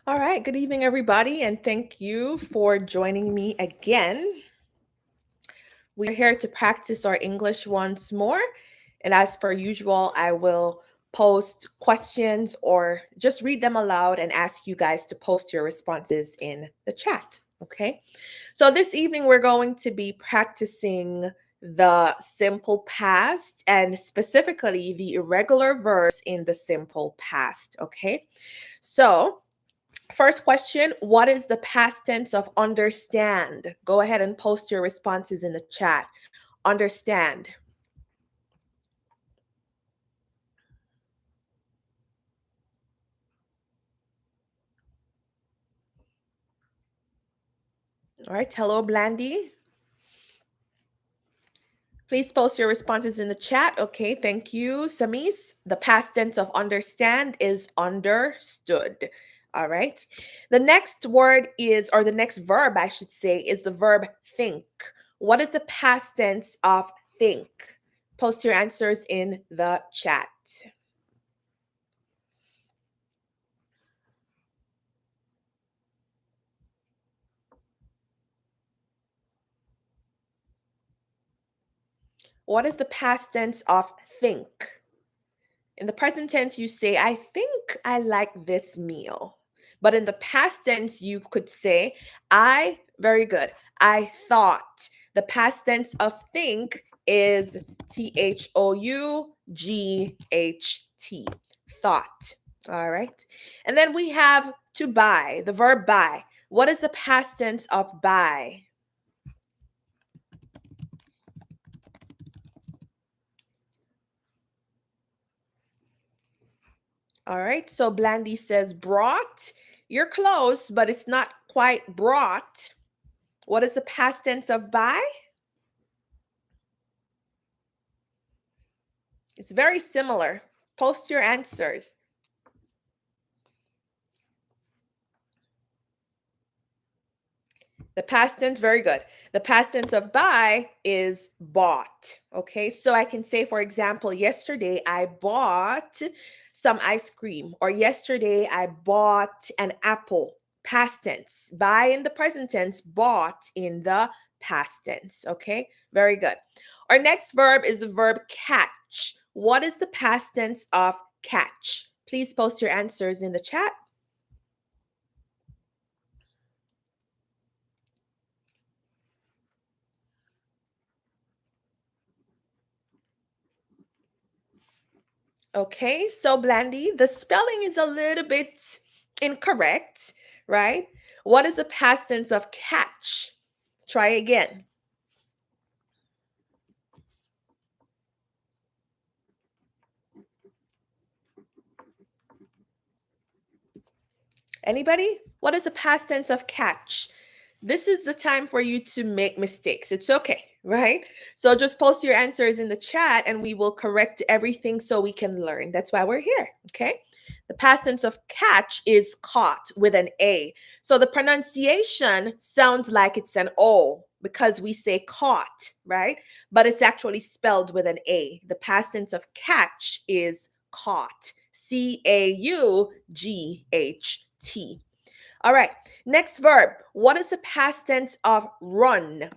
All right, good evening, everybody, and thank you for joining me again. We're here to practice our English once more. And as per usual, I will post questions or just read them aloud and ask you guys to post your responses in the chat. Okay. So this evening, we're going to be practicing the simple past and specifically the irregular verbs in the simple past. Okay. So, first question, what is the past tense of understand? Go ahead and post your responses in the chat. Understand. All right, hello, Blandy. Please post your responses in the chat. Okay, thank you, Samis. The past tense of understand is understood. All right. The next word is, or the next verb, I should say, is the verb think. What is the past tense of think? Post your answers in the chat. What is the past tense of think? In the present tense, you say, I think I like this meal. But in the past tense, you could say, very good, I thought. The past tense of think is THOUGHT, thought. All right. And then we have to buy, the verb buy. What is the past tense of buy? All right, so Blandy says brought. You're close, but it's not quite brought. What is the past tense of buy? It's very similar. Post your answers. The past tense, very good. The past tense of buy is bought. Okay, so I can say, for example, yesterday I bought some ice cream, or yesterday I bought an apple. Past tense. Buy in the present tense, bought in the past tense. Okay, very good. Our next verb is the verb catch. What is the past tense of catch? Please post your answers in the chat. Okay, so Blandy, the spelling is a little bit incorrect, right? What is the past tense of catch? Try again. Anybody? What is the past tense of catch? This is the time for you to make mistakes. It's okay, right? So just post your answers in the chat and we will correct everything so we can learn. That's why we're here, okay? The past tense of catch is caught with an A. So the pronunciation sounds like it's an O because we say caught, right? But it's actually spelled with an A. The past tense of catch is caught. CAUGHT. All right, next verb. What is the past tense of run?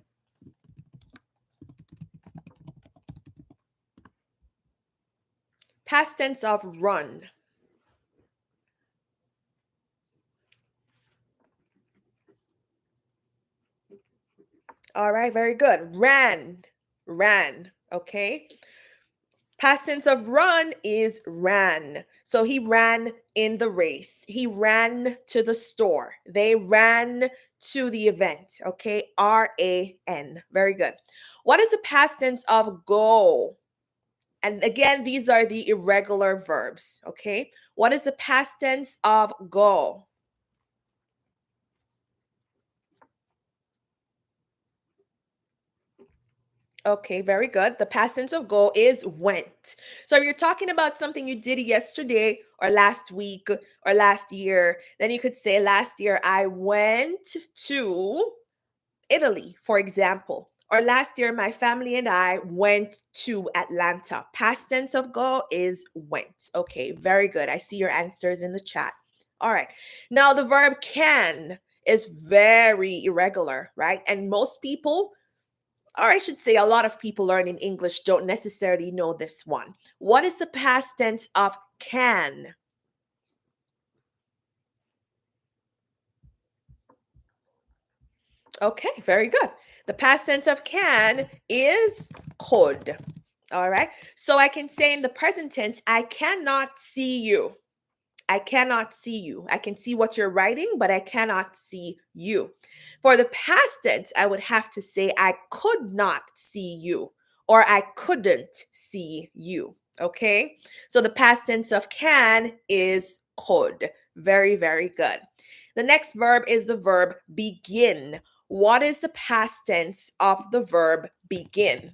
Past tense of run. All right, very good. Ran, okay? Past tense of run is ran. So he ran in the race. He ran to the store. They ran to the event, okay? RAN. Very good. What is the past tense of go? And again, these are the irregular verbs, okay? What is the past tense of go? Okay, very good. The past tense of go is went. So if you're talking about something you did yesterday or last week or last year, then you could say last year I went to Italy, for example. Or last year my family and I went to Atlanta. Past tense of go is went. Okay, very good. I see your answers in the chat. All right. Now, the verb can is very irregular, right? And most people, or I should say a lot of people learning English don't necessarily know this one. What is the past tense of can? Okay, very good. The past tense of can is could. All right. So I can say in the present tense, I cannot see you. I cannot see you. I can see what you're writing, but I cannot see you. For the past tense, I would have to say I could not see you or I couldn't see you. Okay. So the past tense of can is could. Very, very good. The next verb is the verb begin. What is the past tense of the verb begin?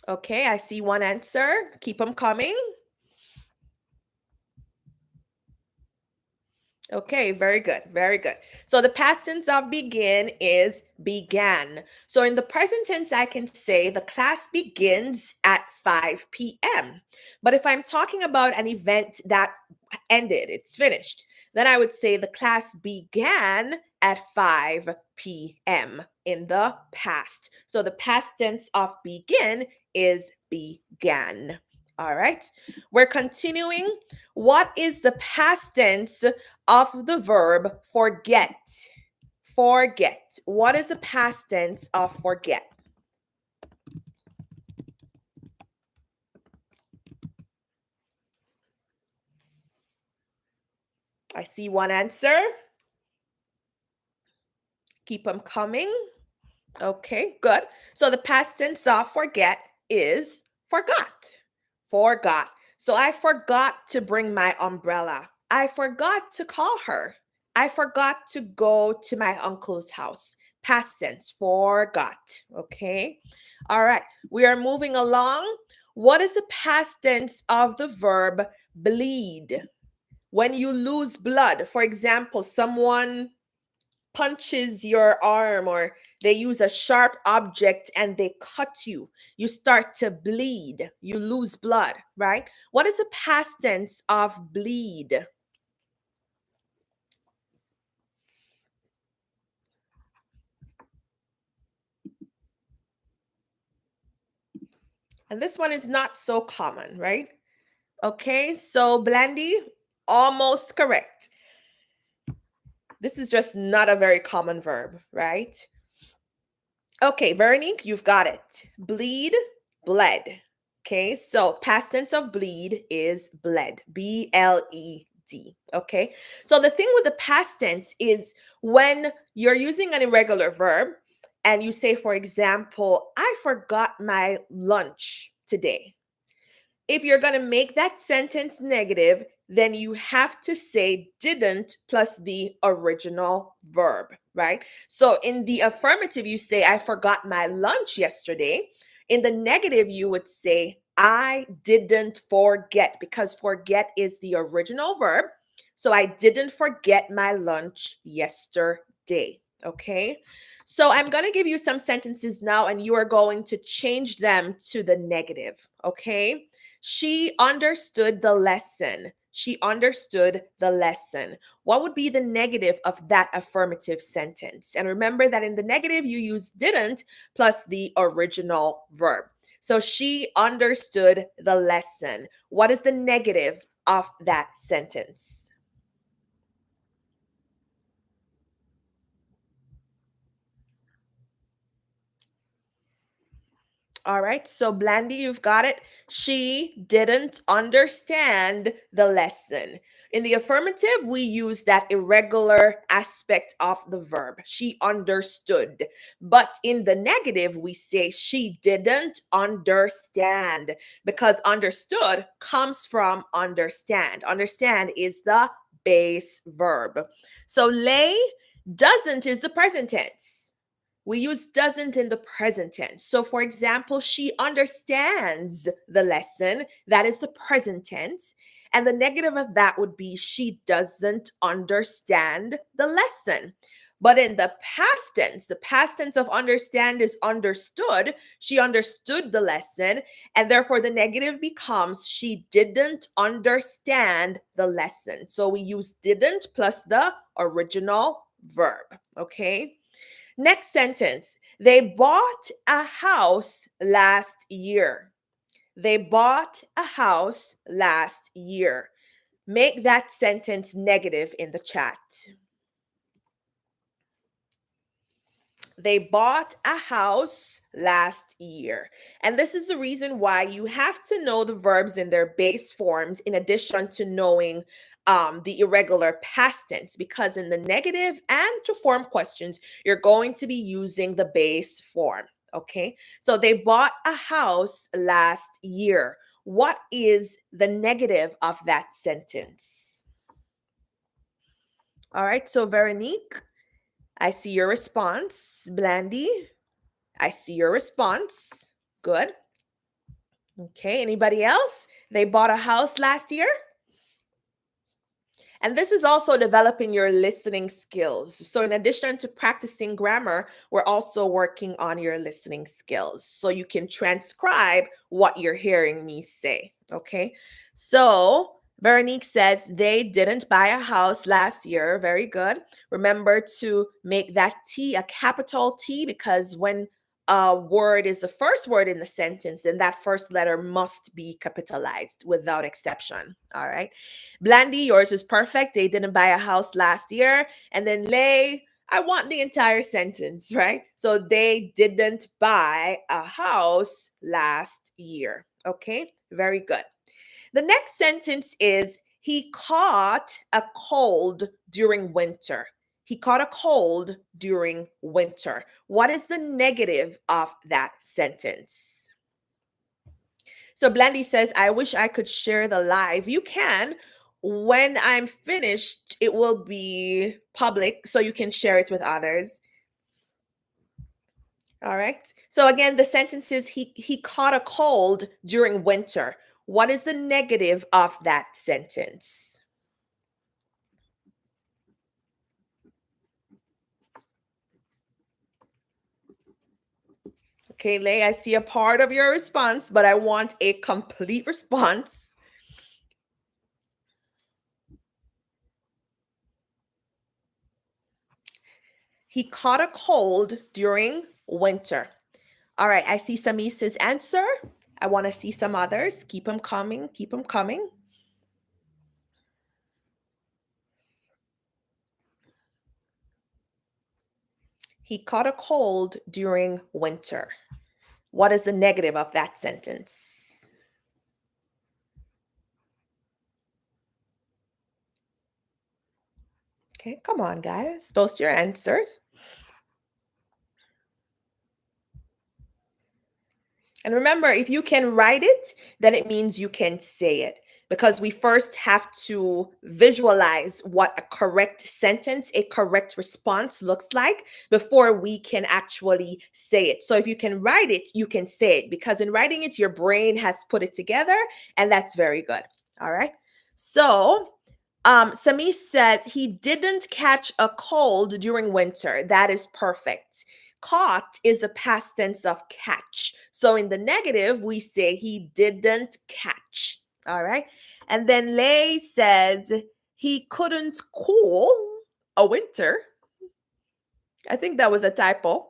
Okay, I see one answer. Keep them coming. Okay, very good. Very good. So the past tense of begin is began. So in the present tense, I can say the class begins at 5 p.m. But if I'm talking about an event that ended, it's finished, then I would say the class began at 5 p.m. in the past. So the past tense of begin is began. All right, we're continuing. What is the past tense of the verb forget? Forget. What is the past tense of forget? I see one answer. Keep them coming. Okay, good. So the past tense of forget is forgot. Forgot. So I forgot to bring my umbrella. I forgot to call her. I forgot to go to my uncle's house. Past tense, forgot. Okay. All right. We are moving along. What is the past tense of the verb bleed? When you lose blood, for example, someone punches your arm or they use a sharp object and they cut you, you start to bleed, you lose blood, right? What is the past tense of bleed? And this one is not so common, right? Okay, so Blandy, almost correct. This is just not a very common verb, right? Okay, Veronique, you've got it. Bleed, bled. Okay, so past tense of bleed is bled. B-L-E-D. Okay, so the thing with the past tense is when you're using an irregular verb and you say, for example, I forgot my lunch today. If you're going to make that sentence negative, then you have to say didn't plus the original verb, right? So in the affirmative, you say, I forgot my lunch yesterday. In the negative, you would say, I didn't forget, because forget is the original verb. So I didn't forget my lunch yesterday. Okay. So I'm going to give you some sentences now, and you are going to change them to the negative. Okay. She understood the lesson. She understood the lesson. What would be the negative of that affirmative sentence? And remember that in the negative, you use didn't plus the original verb. So she understood the lesson. What is the negative of that sentence? All right, so Blandy, you've got it. She didn't understand the lesson. In the affirmative, we use that irregular aspect of the verb. She understood. But in the negative, we say she didn't understand, because understood comes from understand. Understand is the base verb. So lay, doesn't is the present tense. We use doesn't in the present tense. So, for example, she understands the lesson. That is the present tense. And the negative of that would be she doesn't understand the lesson. But in the past tense of understand is understood. She understood the lesson, and therefore the negative becomes she didn't understand the lesson. So we use didn't plus the original verb. Okay. Next sentence. They bought a house last year. They bought a house last year. Make that sentence negative in the chat. They bought a house last year. And this is the reason why you have to know the verbs in their base forms in addition to knowing the irregular past tense, because in the negative and to form questions, you're going to be using the base form. Okay, so they bought a house last year. What is the negative of that sentence? All right, so Veronique, I see your response. Blandy, I see your response. Good. Okay, anybody else? They bought a house last year? And this is also developing your listening skills. So, in addition to practicing grammar, we're also working on your listening skills so you can transcribe what you're hearing me say. Okay. So, Veronique says they didn't buy a house last year. Very good. Remember to make that T a capital T, because when a word is the first word in the sentence, then that first letter must be capitalized without exception. All right. Blandy, yours is perfect. They didn't buy a house last year. And then Lay, I want the entire sentence, right? So they didn't buy a house last year. Okay, very good. The next sentence is he caught a cold during winter. He caught a cold during winter. What is the negative of that sentence? So Blandy says, I wish I could share the live. You can. When I'm finished, it will be public so you can share it with others. All right. So again, the sentence is he caught a cold during winter. What is the negative of that sentence? Okay, Lay, I see a part of your response, but I want a complete response. He caught a cold during winter. All right, I see Samisa's answer. I want to see some others. Keep them coming. Keep them coming. He caught a cold during winter. What is the negative of that sentence? Okay, come on, guys. Post your answers. And remember, if you can write it, then it means you can say it, because we first have to visualize what a correct sentence, a correct response looks like before we can actually say it. So if you can write it, you can say it, because in writing it, your brain has put it together, and that's very good. All right. So Sami says he didn't catch a cold during winter. That is perfect. Caught is a past tense of catch. So in the negative, we say he didn't catch. All right. And then Lay says he couldn't cool a winter. I think that was a typo.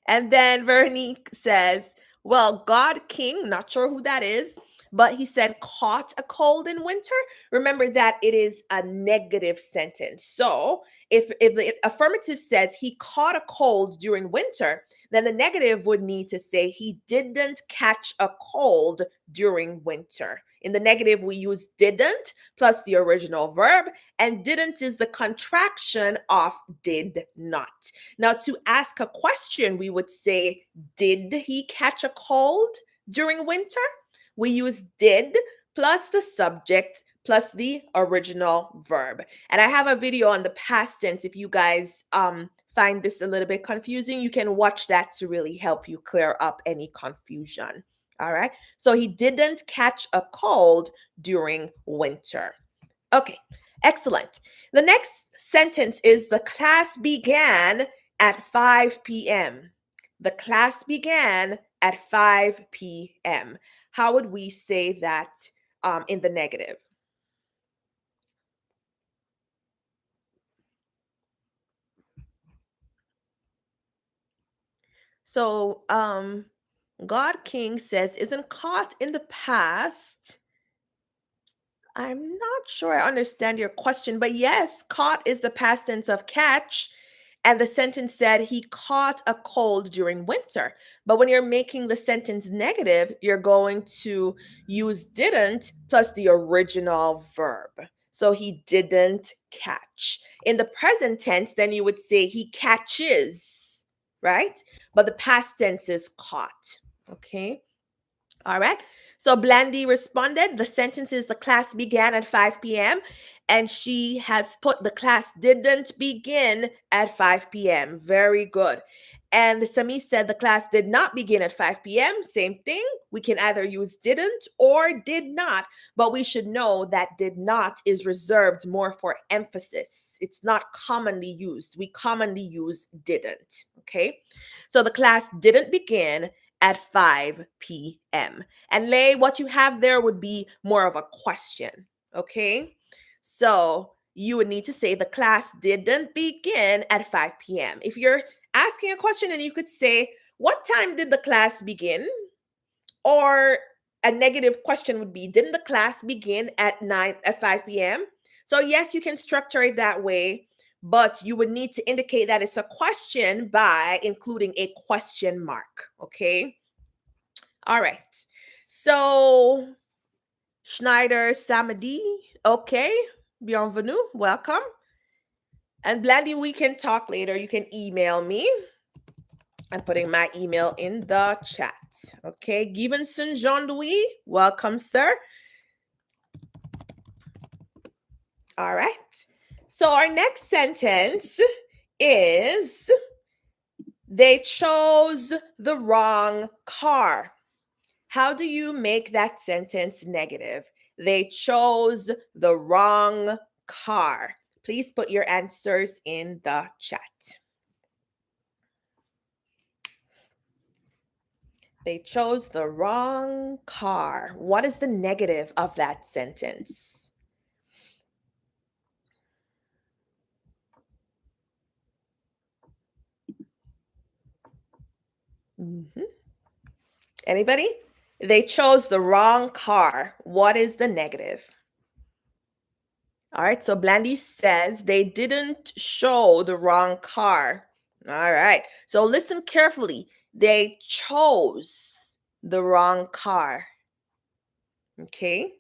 And then Veronique says, well, God King, not sure who that is, but he said caught a cold in winter. Remember that it is a negative sentence. So if the affirmative says he caught a cold during winter, then the negative would need to say he didn't catch a cold during winter. In the negative, we use didn't plus the original verb, and didn't is the contraction of did not. Now, to ask a question, we would say, did he catch a cold during winter? We use did plus the subject plus the original verb. And I have a video on the past tense. If you guys find this a little bit confusing, you can watch that to really help you clear up any confusion. All right. So he didn't catch a cold during winter. Okay. Excellent. The next sentence is the class began at 5 p.m. The class began at 5 p.m. How would we say that in the negative? So, God King says, isn't caught in the past. I'm not sure I understand your question, but yes, caught is the past tense of catch. And the sentence said he caught a cold during winter. But when you're making the sentence negative, you're going to use didn't plus the original verb. So he didn't catch. In the present tense, then you would say he catches, right? But the past tense is caught. Okay. All right. So Blandy responded, the sentence is the class began at 5 p.m. And she has put the class didn't begin at 5 p.m. Very good. And Sami said the class did not begin at 5 p.m. Same thing. We can either use didn't or did not, but we should know that did not is reserved more for emphasis. It's not commonly used. We commonly use didn't. Okay. So the class didn't begin at 5 p.m. And Lay, what you have there would be more of a question, okay? So you would need to say the class didn't begin at 5 p.m. If you're asking a question, then you could say, what time did the class begin? Or a negative question would be, didn't the class begin at 5 p.m.? So yes, you can structure it that way, but you would need to indicate that it's a question by including a question mark, okay? All right. So Schneider Samadi, okay. Bienvenue, welcome. And Blandy, we can talk later. You can email me. I'm putting my email in the chat. Okay. Givenson Jean-Louis, welcome, sir. All right. So our next sentence is they chose the wrong car. How do you make that sentence negative? They chose the wrong car. Please put your answers in the chat. They chose the wrong car. What is the negative of that sentence? Anybody? They chose the wrong car. What is the negative? All right, so Blandy says they didn't show the wrong car. All right, so listen carefully. They chose the wrong car. Okay.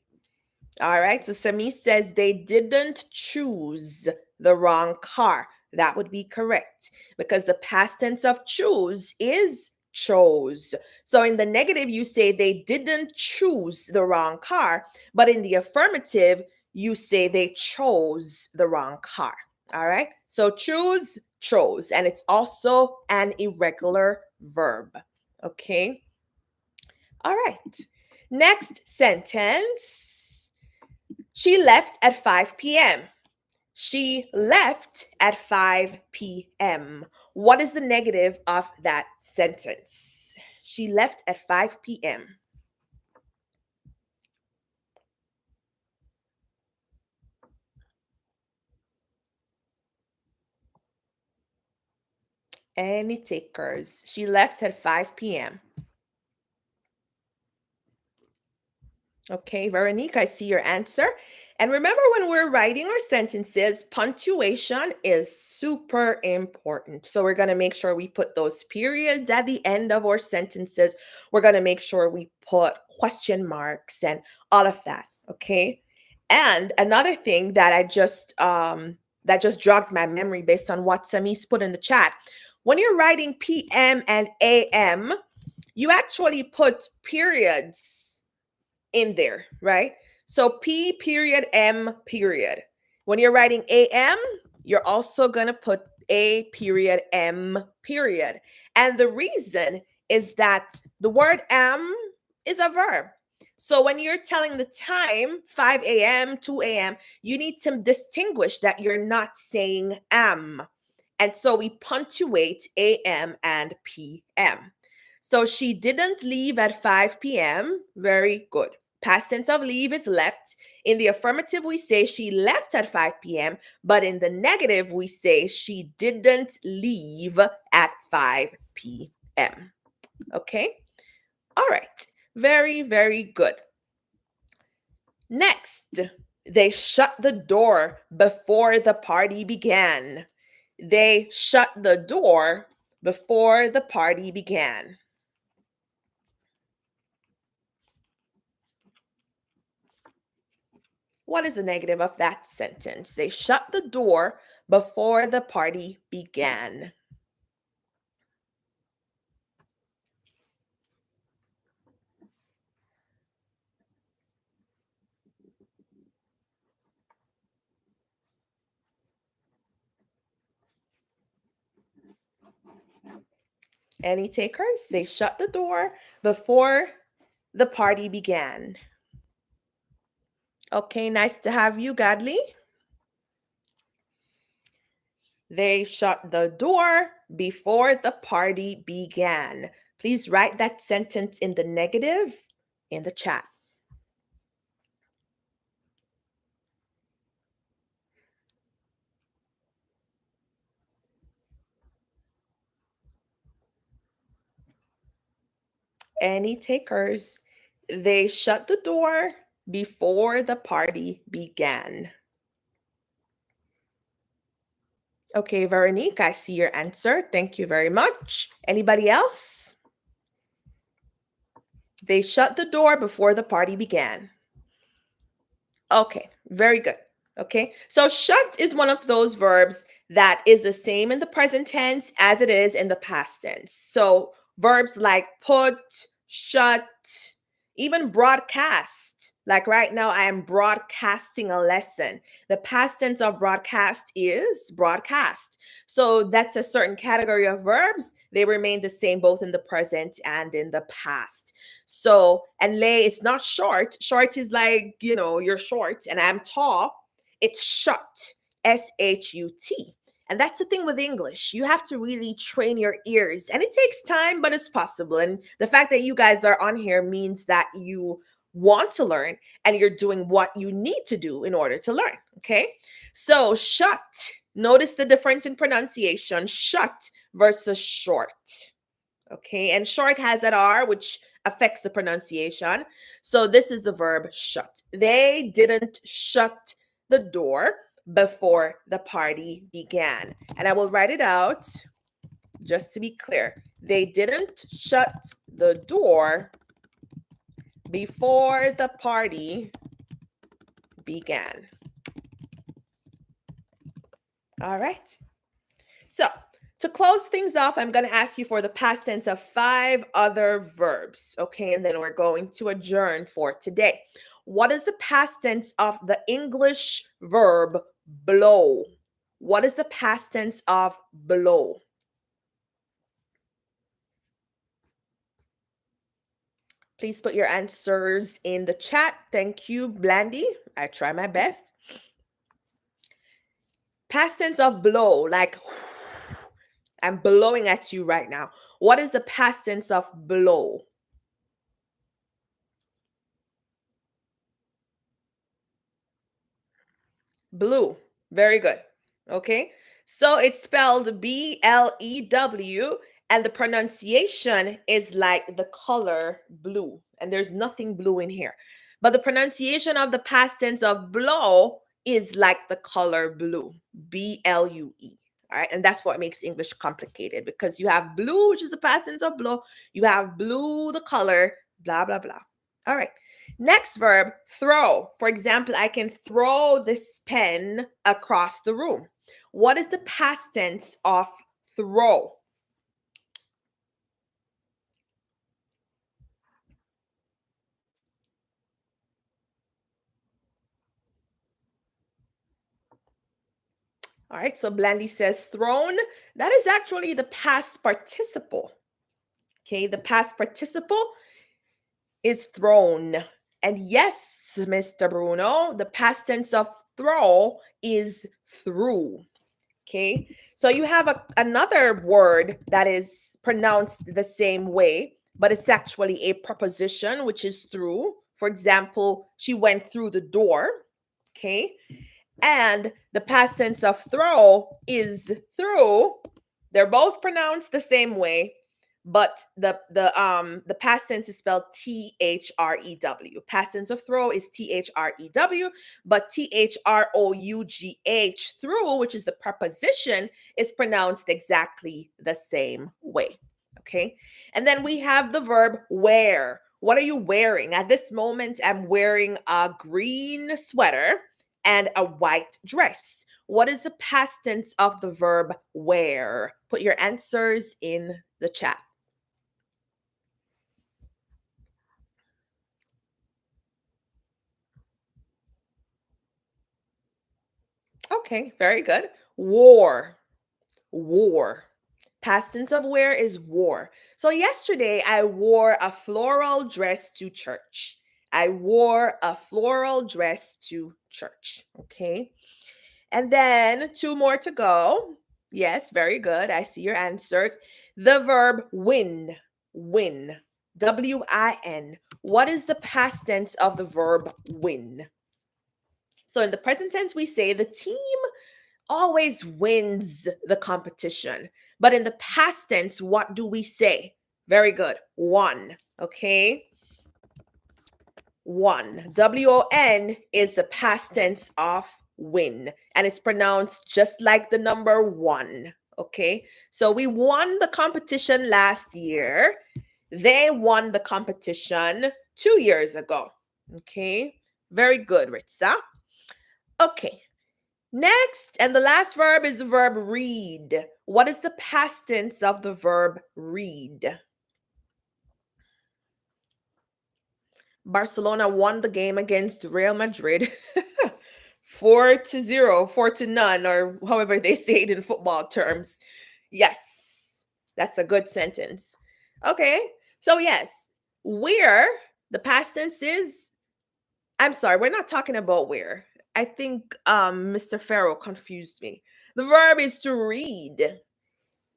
All right, so Sami says they didn't choose the wrong car. That would be correct because the past tense of choose is chose. So in the negative, you say they didn't choose the wrong car, but in the affirmative, you say they chose the wrong car. All right, so choose, chose, and it's also an irregular verb. Okay. All right. Next sentence. She left at 5 p.m. She left at 5 p.m. What is the negative of that sentence? She left at 5 p.m. Any takers? She left at 5 p.m. Okay, Veronique, I see your answer. And remember, when we're writing our sentences, punctuation is super important. So we're going to make sure we put those periods at the end of our sentences. We're going to make sure we put question marks and all of that. Okay. And another thing that just jogged my memory based on what Samis put in the chat. When you're writing PM and AM, you actually put periods in there, right? So P period M period. When you're writing AM, you're also going to put A period M period. And the reason is that the word am is a verb. So when you're telling the time, 5 a.m., 2 a.m., you need to distinguish that you're not saying am. And so we punctuate a.m. and p.m. So she didn't leave at 5 p.m. Very good. Past tense of leave is left. In the affirmative, we say she left at 5 p.m., but in the negative, we say she didn't leave at 5 p.m. Okay? All right. Very, very good. Next, they shut the door before the party began. They shut the door before the party began. What is the negative of that sentence? They shut the door before the party began. Any takers? They shut the door before the party began. Okay, nice to have you, Godly. They shut the door before the party began. Please write that sentence in the negative in the chat. Any takers? They shut the door before the party began. Okay, Veronique, I see your answer. Thank you very much. Anybody else? They shut the door before the party began. Okay, very good. Okay, so shut is one of those verbs that is the same in the present tense as it is in the past tense. So verbs like put, shut, even broadcast. Like right now, I am broadcasting a lesson. The past tense of broadcast is broadcast. So that's a certain category of verbs. They remain the same both in the present and in the past. So, and lay is not short. Short is like, you're short and I'm tall. It's shut, S-H-U-T. And that's the thing with English. You have to really train your ears. And it takes time, but it's possible. And the fact that you guys are on here means that you want to learn and you're doing what you need to do in order to learn. Okay. So shut. Notice the difference in pronunciation. Shut versus short. Okay. And short has that R, which affects the pronunciation. So this is the verb shut. They didn't shut the door before the party began. And I will write it out just to be clear. They didn't shut the door before the party began. All right. So to close things off, I'm going to ask you for the past tense of 5 other verbs. Okay. And then we're going to adjourn for today. What is the past tense of the English verb blow? What is the past tense of blow? Please put your answers in the chat. Thank you, Blandy. I try my best. Past tense of blow, like I'm blowing at you right now. What is the past tense of blow? Blue. Very good. Okay. So it's spelled B-L-E-W, and the pronunciation is like the color blue. And there's nothing blue in here. But the pronunciation of the past tense of blow is like the color blue. B-L-U-E. All right. And that's what makes English complicated, because you have blue, which is the past tense of blow. You have blue, the color, blah, blah, blah. All right. Next verb, throw. For example, I can throw this pen across the room. What is the past tense of throw? All right, so Blandy says thrown. That is actually the past participle. Okay, the past participle is thrown. And yes, Mr. Bruno, the past tense of throw is threw. Okay. So you have another word that is pronounced the same way, but it's actually a preposition, which is through. For example, she went through the door. Okay. And the past tense of throw is through. They're both pronounced the same way, but the past tense is spelled THREW. Past tense of throw is THREW, but THROUGH, through, which is the preposition, is pronounced exactly the same way. Okay. And then we have the verb wear. What are you wearing? At this moment, I'm wearing a green sweater and a white dress. What is the past tense of the verb wear? Put your answers in the chat. Okay, very good. Wore. Wore. Past tense of wear is wore. So yesterday I wore a floral dress to church. I wore a floral dress to church. Okay. And then two more to go. Yes, very good. I see your answers. The verb win. Win. WIN. What is the past tense of the verb win? So in the present tense, we say the team always wins the competition. But in the past tense, what do we say? Very good. Won. Okay. Won. WON is the past tense of win, and it's pronounced just like the number one. Okay. So we won the competition last year. They won the competition 2 years ago. Okay. Very good, Ritza. Okay. Next, and the last verb is the verb read. What is the past tense of the verb read? Barcelona won the game against Real Madrid 4-0, 4-0, or however they say it in football terms. Yes, that's a good sentence. Okay, so yes, where the past tense is, I'm sorry, we're not talking about where. I think Mr. Farrell confused me. The verb is to read.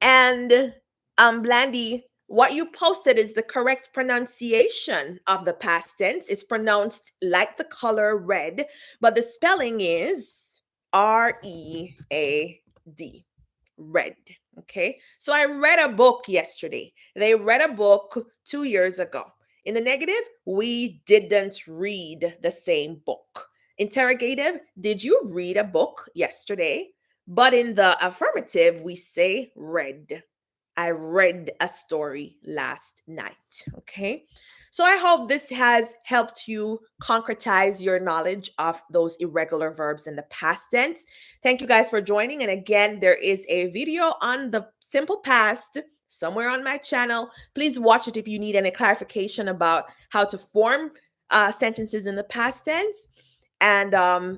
And Blandy, what you posted is the correct pronunciation of the past tense. It's pronounced like the color red, but the spelling is READ. Read. Okay. So I read a book yesterday. They read a book 2 years ago. In the negative, we didn't read the same book. Interrogative, did you read a book yesterday? But in the affirmative, we say read. I read a story last night. Okay. So I hope this has helped you concretize your knowledge of those irregular verbs in the past tense. Thank you guys for joining. And again, there is a video on the simple past somewhere on my channel. Please watch it if you need any clarification about how to form sentences in the past tense. And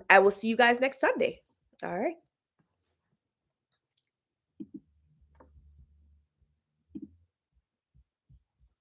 I will see you guys next Sunday. All right.